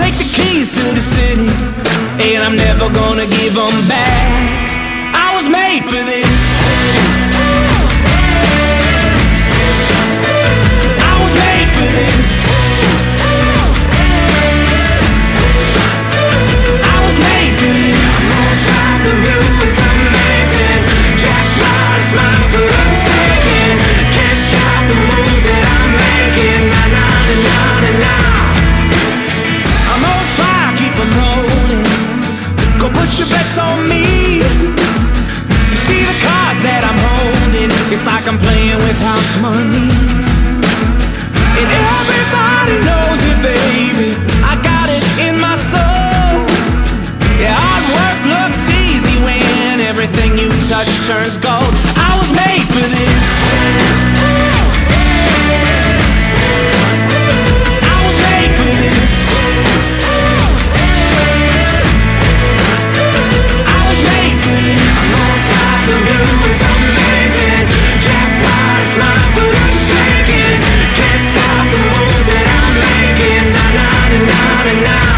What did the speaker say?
take the keys to the city, and I'm never gonna give them back. I was made for this. I was made for this. I was made for this. Outside the view, it's amazing. Jackpot is mine, but I'm taking. Can't stop the moves that I'm making. Na na na na na. I'm on fire, keep 'em rolling. Go put your bets on me. You see the cards that I'm holding. It's like I'm playing with house money. And everybody knows it, baby. I got it in my soul. Yeah, hard work looks easy when everything you touch turns gold. I was made for this. I was made for this. I was made for this. I'm on top of you, it's amazing. Jackpot is mine, but I'm taking. Can't stop the moves that I'm making. Na na na na na.